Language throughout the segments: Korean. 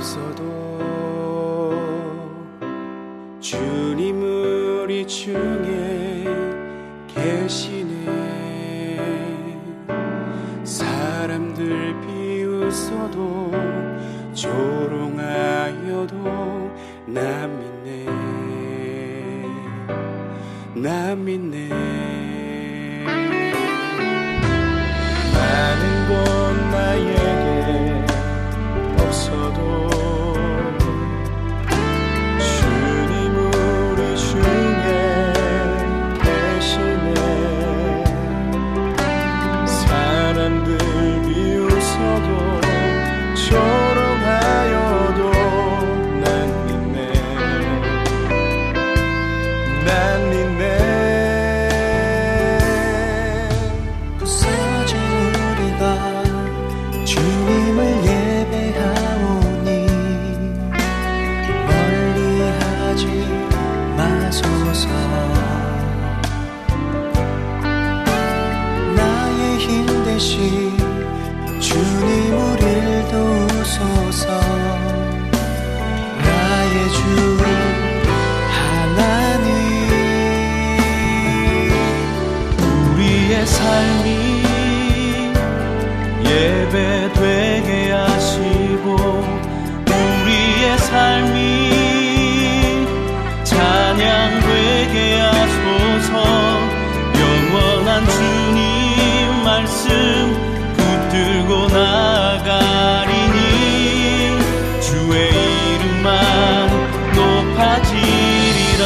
없어도 주님 우리 중에 계시네. 사람들 비웃어도 조롱하여도 난 믿네. 난 믿네. 많은 건 나에게 없어도 주님 우리 중에 계시네. 사람들 비웃어도 조롱하여도 난 믿네. 난 믿네. 부서진 우리가 주님을 예배하오니 멀리하지 마소서. 나의 힘 대신 주님 우릴 도우소서. 나의 주 하나님, 우리의 삶이 예배되게 하시고 우리의 삶이 찬양되게 하소서. 영원한 주님 말씀 붙들고 나가리니 주의 이름만 높아지리라.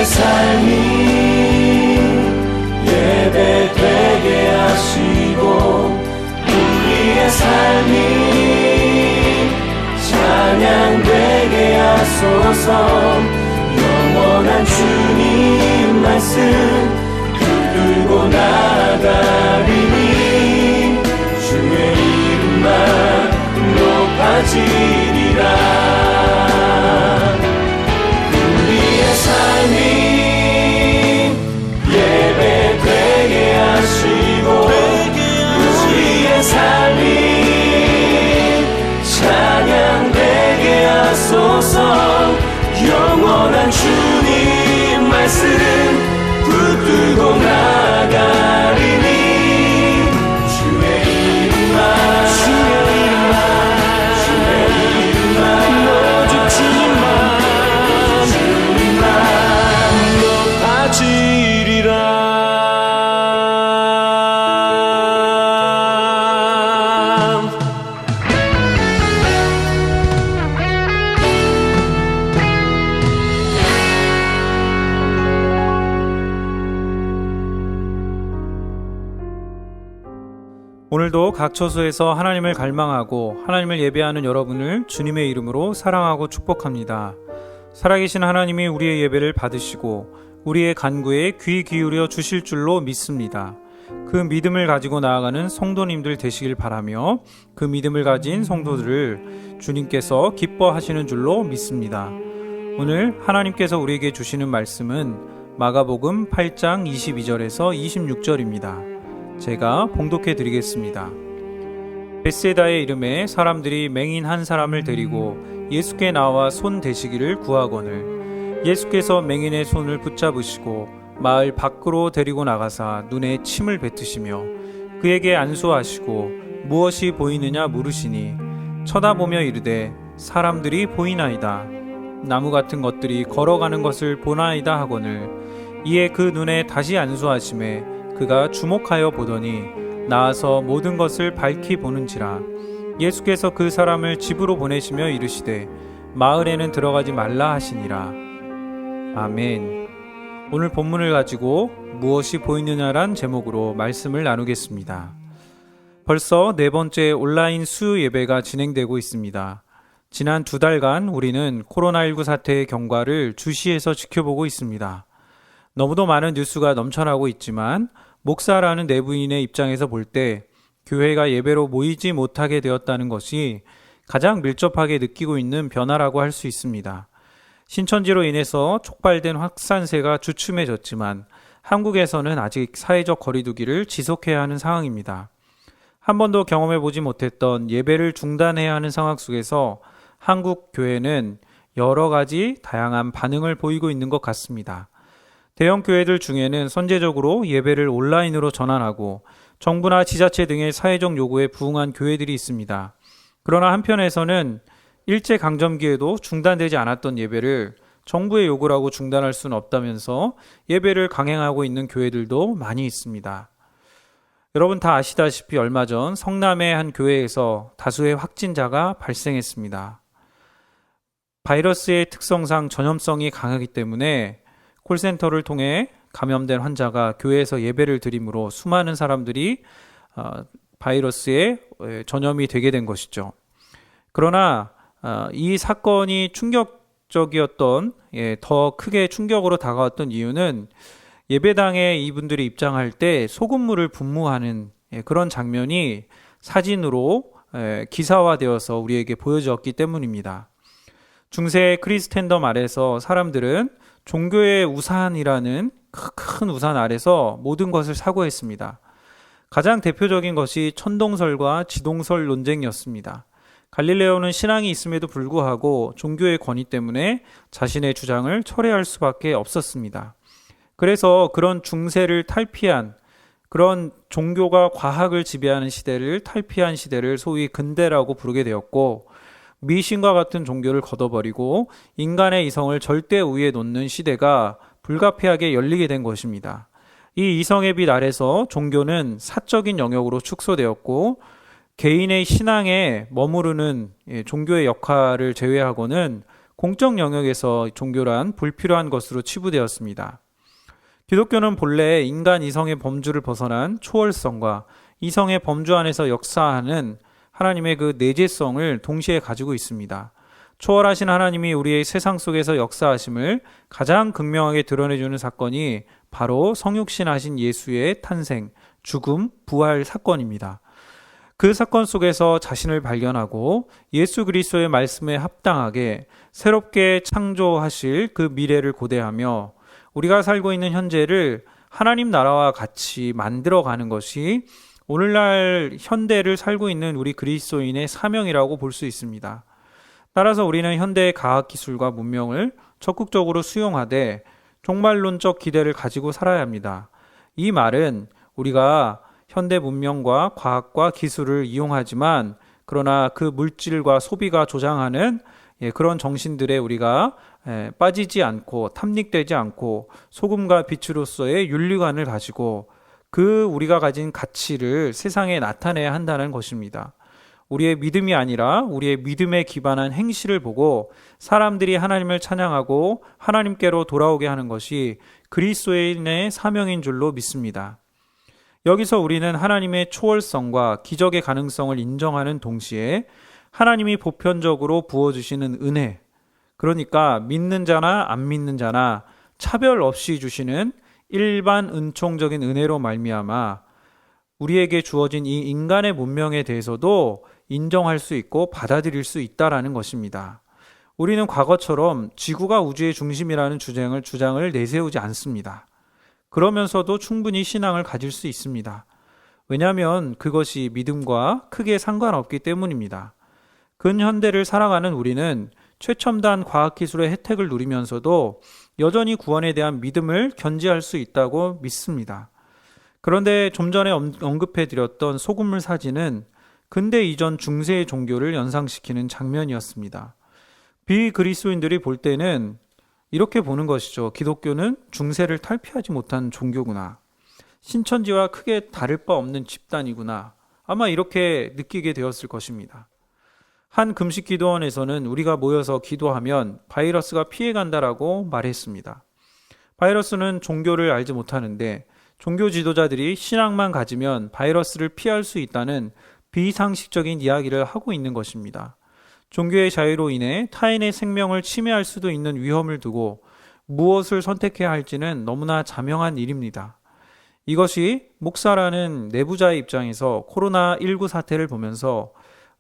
삶이 예배되게 하시고 우리의 삶이 찬양되게 하소서. 영원한 주님 말씀 붙들고 나가리니 주의 이름만 높아지리라. 삶이 예배되게 하시고 우리의 삶이 찬양되게 하소서. 영원한 주님 말씀 붙들고 나가리니 주의 이름만 오직 주님만 높아지리라. 오늘도 각 처소에서 하나님을 갈망하고 하나님을 예배하는 여러분을 주님의 이름으로 사랑하고 축복합니다. 살아계신 하나님이 우리의 예배를 받으시고 우리의 간구에 귀 기울여 주실 줄로 믿습니다. 그 믿음을 가지고 나아가는 성도님들 되시길 바라며 그 믿음을 가진 성도들을 주님께서 기뻐하시는 줄로 믿습니다. 오늘 하나님께서 우리에게 주시는 말씀은 마가복음 8장 22절에서 26절입니다. 제가 봉독해 드리겠습니다. 벳세다의 이름에 사람들이 맹인 한 사람을 데리고 예수께 나와 손 대시기를 구하거늘 예수께서 맹인의 손을 붙잡으시고 마을 밖으로 데리고 나가사 눈에 침을 뱉으시며 그에게 안수하시고 무엇이 보이느냐 물으시니 쳐다보며 이르되 사람들이 보이나이다. 나무 같은 것들이 걸어가는 것을 보나이다 하거늘 이에 그 눈에 다시 안수하심에 그가 주목하여 보더니 나아서 모든 것을 밝히 보는지라. 예수께서 그 사람을 집으로 보내시며 이르시되 마을에는 들어가지 말라 하시니라. 아멘. 오늘 본문을 가지고 무엇이 보이느냐란 제목으로 말씀을 나누겠습니다. 벌써 네 번째 온라인 수요 예배가 진행되고 있습니다. 지난 2달간 우리는 코로나19 사태의 경과를 주시해서 지켜보고 있습니다. 너무도 많은 뉴스가 넘쳐나고 있지만 목사라는 내부인의 입장에서 볼 때 교회가 예배로 모이지 못하게 되었다는 것이 가장 밀접하게 느끼고 있는 변화라고 할 수 있습니다. 신천지로 인해서 촉발된 확산세가 주춤해졌지만 한국에서는 아직 사회적 거리두기를 지속해야 하는 상황입니다. 한 번도 경험해보지 못했던 예배를 중단해야 하는 상황 속에서 한국 교회는 여러 가지 다양한 반응을 보이고 있는 것 같습니다. 대형 교회들 중에는 선제적으로 예배를 온라인으로 전환하고 정부나 지자체 등의 사회적 요구에 부응한 교회들이 있습니다. 그러나 한편에서는 일제강점기에도 중단되지 않았던 예배를 정부의 요구라고 중단할 수는 없다면서 예배를 강행하고 있는 교회들도 많이 있습니다. 여러분 다 아시다시피 얼마 전 성남의 한 교회에서 다수의 확진자가 발생했습니다. 바이러스의 특성상 전염성이 강하기 때문에 콜센터를 통해 감염된 환자가 교회에서 예배를 드림으로 수많은 사람들이 바이러스에 전염이 되게 된 것이죠. 그러나 이 사건이 충격적이었던, 더 크게 충격으로 다가왔던 이유는 예배당에 이분들이 입장할 때 소금물을 분무하는 그런 장면이 사진으로 기사화되어서 우리에게 보여졌기 때문입니다. 중세 크리스텐덤 아래서 사람들은 종교의 우산이라는 큰 우산 아래서 모든 것을 사고했습니다. 가장 대표적인 것이 천동설과 지동설 논쟁이었습니다. 갈릴레오는 신앙이 있음에도 불구하고 종교의 권위 때문에 자신의 주장을 철회할 수밖에 없었습니다. 그래서 그런 중세를 탈피한, 그런 종교가 과학을 지배하는 시대를 탈피한 시대를 소위 근대라고 부르게 되었고, 미신과 같은 종교를 걷어버리고 인간의 이성을 절대 우위에 놓는 시대가 불가피하게 열리게 된 것입니다. 이 이성의 빛 아래서 종교는 사적인 영역으로 축소되었고, 개인의 신앙에 머무르는 종교의 역할을 제외하고는 공적 영역에서 종교란 불필요한 것으로 치부되었습니다. 기독교는 본래 인간 이성의 범주를 벗어난 초월성과 이성의 범주 안에서 역사하는 하나님의 그 내재성을 동시에 가지고 있습니다. 초월하신 하나님이 우리의 세상 속에서 역사하심을 가장 극명하게 드러내주는 사건이 바로 성육신하신 예수의 탄생, 죽음, 부활 사건입니다. 그 사건 속에서 자신을 발견하고 예수 그리스도의 말씀에 합당하게 새롭게 창조하실 그 미래를 고대하며 우리가 살고 있는 현재를 하나님 나라와 같이 만들어가는 것이 오늘날 현대를 살고 있는 우리 그리스도인의 사명이라고 볼 수 있습니다. 따라서 우리는 현대의 과학기술과 문명을 적극적으로 수용하되 종말론적 기대를 가지고 살아야 합니다. 이 말은 우리가 현대 문명과 과학과 기술을 이용하지만 그러나 그 물질과 소비가 조장하는 그런 정신들에 우리가 빠지지 않고 탐닉되지 않고 소금과 빛으로서의 윤리관을 가지고 그 우리가 가진 가치를 세상에 나타내야 한다는 것입니다. 우리의 믿음이 아니라 우리의 믿음에 기반한 행실을 보고 사람들이 하나님을 찬양하고 하나님께로 돌아오게 하는 것이 그리스도인의 사명인 줄로 믿습니다. 여기서 우리는 하나님의 초월성과 기적의 가능성을 인정하는 동시에 하나님이 보편적으로 부어주시는 은혜, 그러니까 믿는 자나 안 믿는 자나 차별 없이 주시는 일반 은총적인 은혜로 말미암아 우리에게 주어진 이 인간의 문명에 대해서도 인정할 수 있고 받아들일 수 있다라는 것입니다. 우리는 과거처럼 지구가 우주의 중심이라는 주장을 내세우지 않습니다. 그러면서도 충분히 신앙을 가질 수 있습니다. 왜냐하면 그것이 믿음과 크게 상관없기 때문입니다. 근현대를 살아가는 우리는 최첨단 과학기술의 혜택을 누리면서도 여전히 구원에 대한 믿음을 견지할 수 있다고 믿습니다. 그런데 좀 전에 언급해드렸던 소금물 사진은 근대 이전 중세의 종교를 연상시키는 장면이었습니다. 비그리스도인들이 볼 때는 이렇게 보는 것이죠. 기독교는 중세를 탈피하지 못한 종교구나. 신천지와 크게 다를 바 없는 집단이구나. 아마 이렇게 느끼게 되었을 것입니다. 한 금식 기도원에서는 우리가 모여서 기도하면 바이러스가 피해간다라고 말했습니다. 바이러스는 종교를 알지 못하는데 종교 지도자들이 신앙만 가지면 바이러스를 피할 수 있다는 비상식적인 이야기를 하고 있는 것입니다. 종교의 자유로 인해 타인의 생명을 침해할 수도 있는 위험을 두고 무엇을 선택해야 할지는 너무나 자명한 일입니다. 이것이 목사라는 내부자의 입장에서 코로나19 사태를 보면서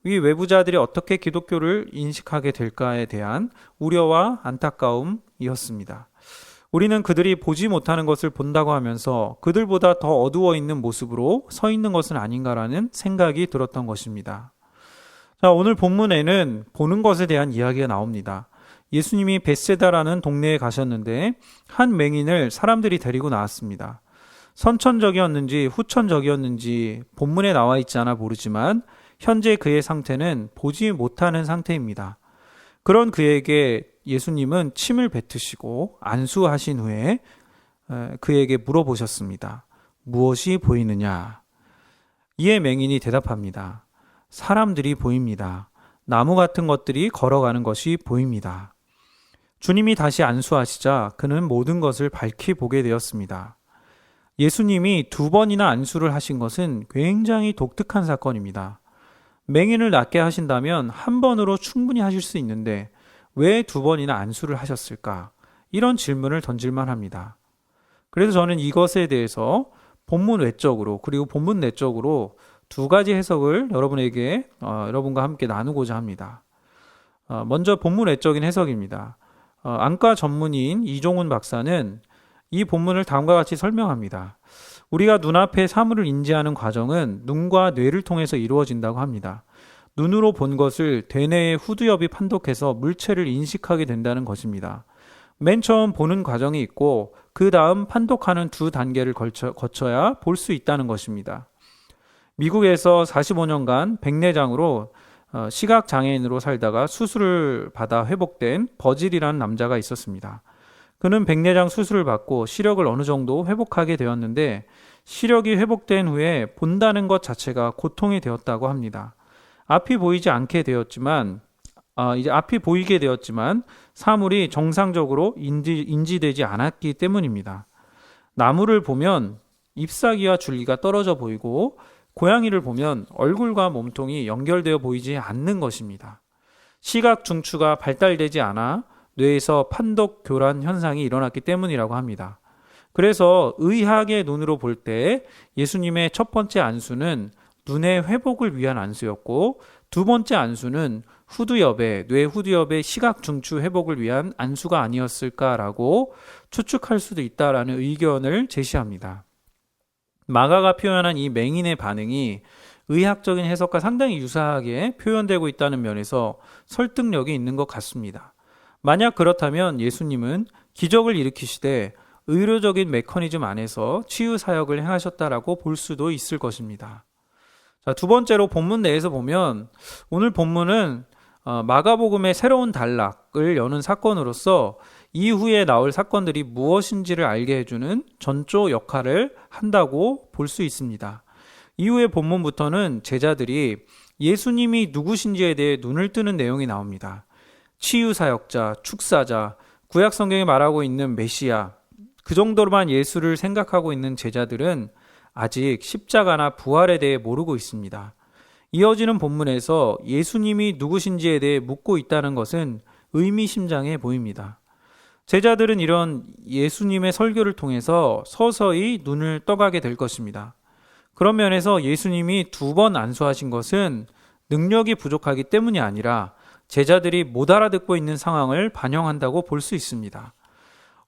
이 외부자들이 어떻게 기독교를 인식하게 될까에 대한 우려와 안타까움이었습니다. 우리는 그들이 보지 못하는 것을 본다고 하면서 그들보다 더 어두워 있는 모습으로 서 있는 것은 아닌가라는 생각이 들었던 것입니다. 자, 오늘 본문에는 보는 것에 대한 이야기가 나옵니다. 예수님이 벳세다라는 동네에 가셨는데 한 맹인을 사람들이 데리고 나왔습니다. 선천적이었는지 후천적이었는지 본문에 나와 있지 않아 모르지만 현재 그의 상태는 보지 못하는 상태입니다. 그런 그에게 예수님은 침을 뱉으시고 안수하신 후에 그에게 물어보셨습니다. 무엇이 보이느냐? 이에 맹인이 대답합니다. 사람들이 보입니다. 나무 같은 것들이 걸어가는 것이 보입니다. 주님이 다시 안수하시자 그는 모든 것을 밝히 보게 되었습니다. 예수님이 2번이나 안수를 하신 것은 굉장히 독특한 사건입니다. 맹인을 낫게 하신다면 1번으로 충분히 하실 수 있는데 왜 2번이나 안수를 하셨을까? 이런 질문을 던질만 합니다. 그래서 저는 이것에 대해서 본문 외적으로 그리고 본문 내적으로 2가지 해석을 여러분과 함께 나누고자 합니다. 먼저 본문 외적인 해석입니다. 안과 전문의인 이종훈 박사는 이 본문을 다음과 같이 설명합니다. 우리가 눈앞의 사물을 인지하는 과정은 눈과 뇌를 통해서 이루어진다고 합니다. 눈으로 본 것을 대뇌의 후두엽이 판독해서 물체를 인식하게 된다는 것입니다. 맨 처음 보는 과정이 있고 그 다음 판독하는 2단계를 거쳐야 볼 수 있다는 것입니다. 미국에서 45년간 백내장으로 시각장애인으로 살다가 수술을 받아 회복된 버질이라는 남자가 있었습니다. 그는 백내장 수술을 받고 시력을 어느 정도 회복하게 되었는데 시력이 회복된 후에 본다는 것 자체가 고통이 되었다고 합니다. 앞이 보이게 되었지만 사물이 정상적으로 인지되지 않았기 때문입니다. 나무를 보면 잎사귀와 줄기가 떨어져 보이고 고양이를 보면 얼굴과 몸통이 연결되어 보이지 않는 것입니다. 시각 중추가 발달되지 않아 뇌에서 판독 교란 현상이 일어났기 때문이라고 합니다. 그래서 의학의 눈으로 볼 때 예수님의 첫 번째 안수는 눈의 회복을 위한 안수였고 2번째 안수는 뇌 후두엽의 시각 중추 회복을 위한 안수가 아니었을까라고 추측할 수도 있다라는 의견을 제시합니다. 마가가 표현한 이 맹인의 반응이 의학적인 해석과 상당히 유사하게 표현되고 있다는 면에서 설득력이 있는 것 같습니다. 만약 그렇다면 예수님은 기적을 일으키시되 의료적인 메커니즘 안에서 치유 사역을 행하셨다라고 볼 수도 있을 것입니다. 자, 2번째로 본문 내에서 보면 오늘 본문은 마가복음의 새로운 단락을 여는 사건으로서 이후에 나올 사건들이 무엇인지를 알게 해주는 전조 역할을 한다고 볼 수 있습니다. 이후의 본문부터는 제자들이 예수님이 누구신지에 대해 눈을 뜨는 내용이 나옵니다. 치유사역자, 축사자, 구약 성경에 말하고 있는 메시아, 그 정도로만 예수를 생각하고 있는 제자들은 아직 십자가나 부활에 대해 모르고 있습니다. 이어지는 본문에서 예수님이 누구신지에 대해 묻고 있다는 것은 의미심장해 보입니다. 제자들은 이런 예수님의 설교를 통해서 서서히 눈을 떠가게 될 것입니다. 그런 면에서 예수님이 2번 안수하신 것은 능력이 부족하기 때문이 아니라 제자들이 못 알아듣고 있는 상황을 반영한다고 볼 수 있습니다.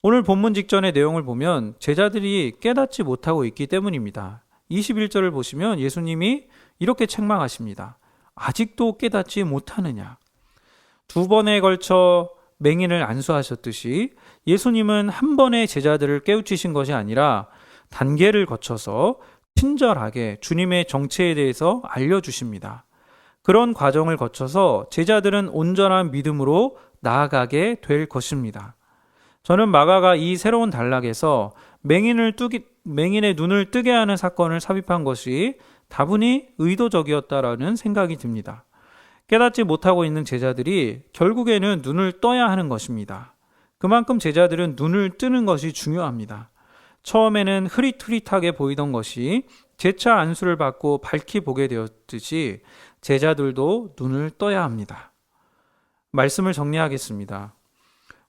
오늘 본문 직전의 내용을 보면 제자들이 깨닫지 못하고 있기 때문입니다. 21절을 보시면 예수님이 이렇게 책망하십니다. 아직도 깨닫지 못하느냐? 2번에 걸쳐 맹인을 안수하셨듯이 예수님은 한 번에 제자들을 깨우치신 것이 아니라 단계를 거쳐서 친절하게 주님의 정체에 대해서 알려주십니다. 그런 과정을 거쳐서 제자들은 온전한 믿음으로 나아가게 될 것입니다. 저는 마가가 이 새로운 단락에서 맹인의 눈을 뜨게 하는 사건을 삽입한 것이 다분히 의도적이었다라는 생각이 듭니다. 깨닫지 못하고 있는 제자들이 결국에는 눈을 떠야 하는 것입니다. 그만큼 제자들은 눈을 뜨는 것이 중요합니다. 처음에는 흐릿흐릿하게 보이던 것이 재차 안수를 받고 밝히 보게 되었듯이 제자들도 눈을 떠야 합니다. 말씀을 정리하겠습니다.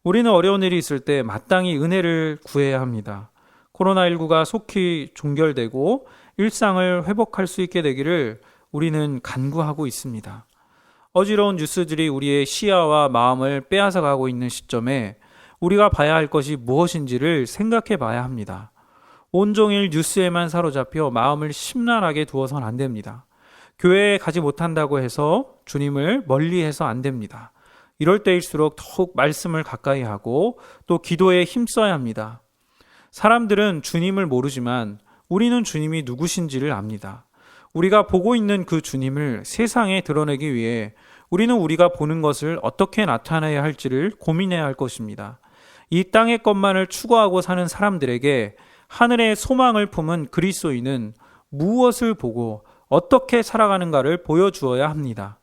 우리는 어려운 일이 있을 때 마땅히 은혜를 구해야 합니다. 코로나19가 속히 종결되고 일상을 회복할 수 있게 되기를 우리는 간구하고 있습니다. 어지러운 뉴스들이 우리의 시야와 마음을 빼앗아 가고 있는 시점에 우리가 봐야 할 것이 무엇인지를 생각해 봐야 합니다. 온종일 뉴스에만 사로잡혀 마음을 심란하게 두어선 안 됩니다. 교회에 가지 못한다고 해서 주님을 멀리해서 안 됩니다. 이럴 때일수록 더욱 말씀을 가까이 하고 또 기도에 힘써야 합니다. 사람들은 주님을 모르지만 우리는 주님이 누구신지를 압니다. 우리가 보고 있는 그 주님을 세상에 드러내기 위해 우리는 우리가 보는 것을 어떻게 나타내야 할지를 고민해야 할 것입니다. 이 땅의 것만을 추구하고 사는 사람들에게 하늘의 소망을 품은 그리스도인은 무엇을 보고 어떻게 살아가는가를 보여주어야 합니다.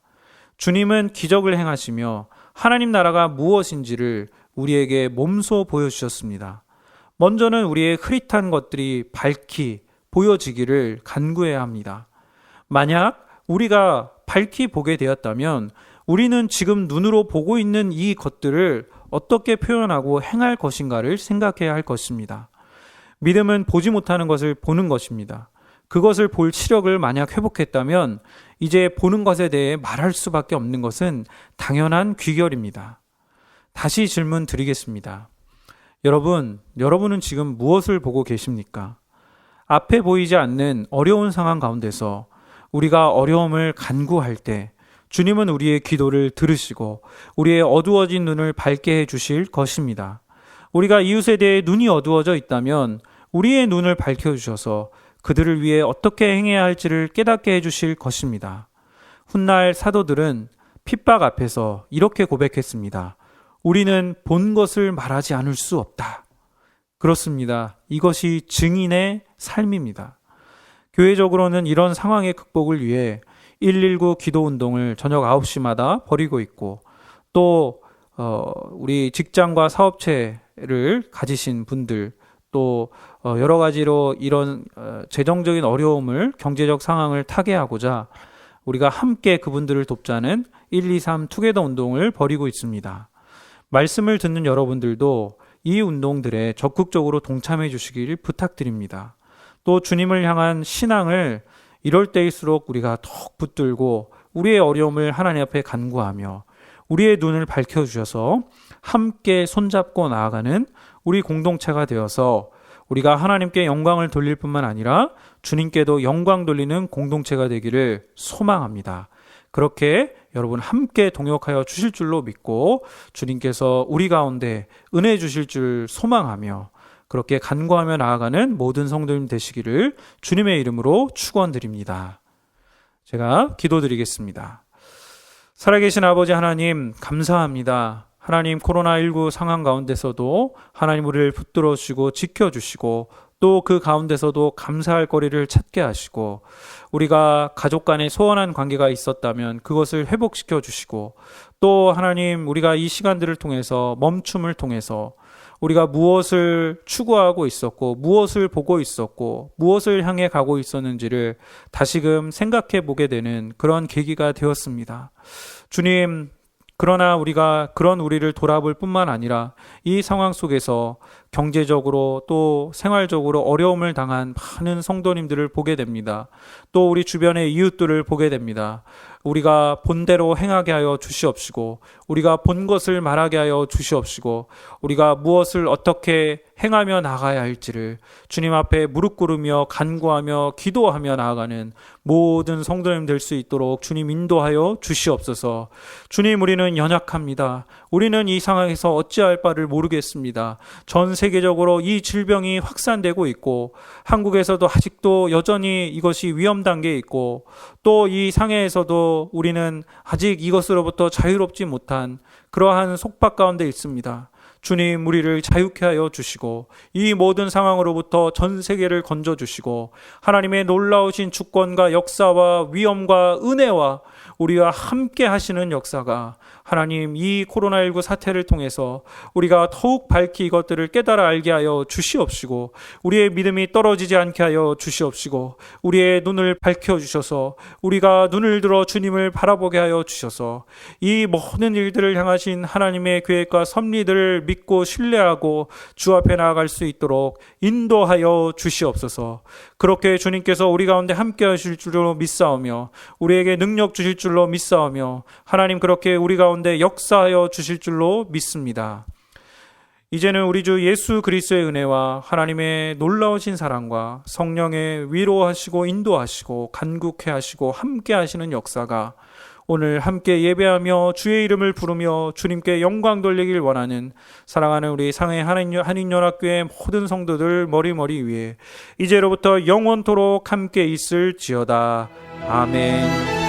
주님은 기적을 행하시며 하나님 나라가 무엇인지를 우리에게 몸소 보여주셨습니다. 먼저는 우리의 흐릿한 것들이 밝히 보여지기를 간구해야 합니다. 만약 우리가 밝히 보게 되었다면 우리는 지금 눈으로 보고 있는 이 것들을 어떻게 표현하고 행할 것인가를 생각해야 할 것입니다. 믿음은 보지 못하는 것을 보는 것입니다. 그것을 볼 시력을 만약 회복했다면 이제 보는 것에 대해 말할 수밖에 없는 것은 당연한 귀결입니다. 다시 질문 드리겠습니다. 여러분은 지금 무엇을 보고 계십니까? 앞에 보이지 않는 어려운 상황 가운데서 우리가 어려움을 간구할 때 주님은 우리의 기도를 들으시고 우리의 어두워진 눈을 밝게 해주실 것입니다. 우리가 이웃에 대해 눈이 어두워져 있다면 우리의 눈을 밝혀주셔서 그들을 위해 어떻게 행해야 할지를 깨닫게 해주실 것입니다. 훗날 사도들은 핍박 앞에서 이렇게 고백했습니다. 우리는 본 것을 말하지 않을 수 없다. 그렇습니다. 이것이 증인의 삶입니다. 교회적으로는 이런 상황의 극복을 위해 119 기도운동을 저녁 9시마다 벌이고 있고 또 우리 직장과 사업체를 가지신 분들 또 여러 가지로 이런 재정적인 어려움을 경제적 상황을 타개하고자 우리가 함께 그분들을 돕자는 123 투게더 운동을 벌이고 있습니다. 말씀을 듣는 여러분들도 이 운동들에 적극적으로 동참해 주시길 부탁드립니다. 또 주님을 향한 신앙을 이럴 때일수록 우리가 더욱 붙들고 우리의 어려움을 하나님 앞에 간구하며 우리의 눈을 밝혀주셔서 함께 손잡고 나아가는 우리 공동체가 되어서 우리가 하나님께 영광을 돌릴 뿐만 아니라 주님께도 영광 돌리는 공동체가 되기를 소망합니다. 그렇게 여러분 함께 동역하여 주실 줄로 믿고 주님께서 우리 가운데 은혜 주실 줄 소망하며 그렇게 간구하며 나아가는 모든 성도님 되시기를 주님의 이름으로 축원드립니다. 제가 기도드리겠습니다. 살아계신 아버지 하나님 감사합니다. 하나님 코로나19 상황 가운데서도 하나님 우리를 붙들어 주시고 지켜주시고 또 그 가운데서도 감사할 거리를 찾게 하시고 우리가 가족 간에 소원한 관계가 있었다면 그것을 회복시켜 주시고 또 하나님 우리가 이 시간들을 통해서 멈춤을 통해서 우리가 무엇을 추구하고 있었고 무엇을 보고 있었고 무엇을 향해 가고 있었는지를 다시금 생각해 보게 되는 그런 계기가 되었습니다. 주님, 그러나 우리가 그런 우리를 돌아볼 뿐만 아니라 이 상황 속에서 경제적으로 또 생활적으로 어려움을 당한 많은 성도님들을 보게 됩니다. 또 우리 주변의 이웃들을 보게 됩니다. 우리가 본대로 행하게 하여 주시옵시고 우리가 본 것을 말하게 하여 주시옵시고 우리가 무엇을 어떻게 행하며 나가야 할지를 주님 앞에 무릎 꿇으며 간구하며 기도하며 나아가는 모든 성도님 될 수 있도록 주님 인도하여 주시옵소서. 주님, 우리는 연약합니다. 우리는 이 상황에서 어찌할 바를 모르겠습니다. 전 세계적으로 이 질병이 확산되고 있고 한국에서도 아직도 여전히 이것이 위험 단계에 있고 또 이 상해에서도 우리는 아직 이것으로부터 자유롭지 못한 그러한 속박 가운데 있습니다. 주님, 우리를 자유케 하여 주시고 이 모든 상황으로부터 전 세계를 건져주시고 하나님의 놀라우신 주권과 역사와 위엄과 은혜와 우리와 함께 하시는 역사가 하나님 이 코로나19 사태를 통해서 우리가 더욱 밝히 이것들을 깨달아 알게 하여 주시옵시고 우리의 믿음이 떨어지지 않게 하여 주시옵시고 우리의 눈을 밝혀주셔서 우리가 눈을 들어 주님을 바라보게 하여 주셔서 이 모든 일들을 향하신 하나님의 계획과 섭리들을 믿고 신뢰하고 주 앞에 나아갈 수 있도록 인도하여 주시옵소서. 그렇게 주님께서 우리 가운데 함께 하실 줄로 믿사오며 우리에게 능력 주실 줄로 믿사오며 하나님 그렇게 우리 가운데 역사하여 주실 줄로 믿습니다. 이제는 우리 주 예수 그리스도의 은혜와 하나님의 놀라우신 사랑과 성령의 위로하시고 인도하시고 간구케 하시고 함께 하시는 역사가 오늘 함께 예배하며 주의 이름을 부르며 주님께 영광 돌리길 원하는 사랑하는 우리 상해 한인연합교회 모든 성도들 머리 위에 이제로부터 영원토록 함께 있을지어다. 아멘.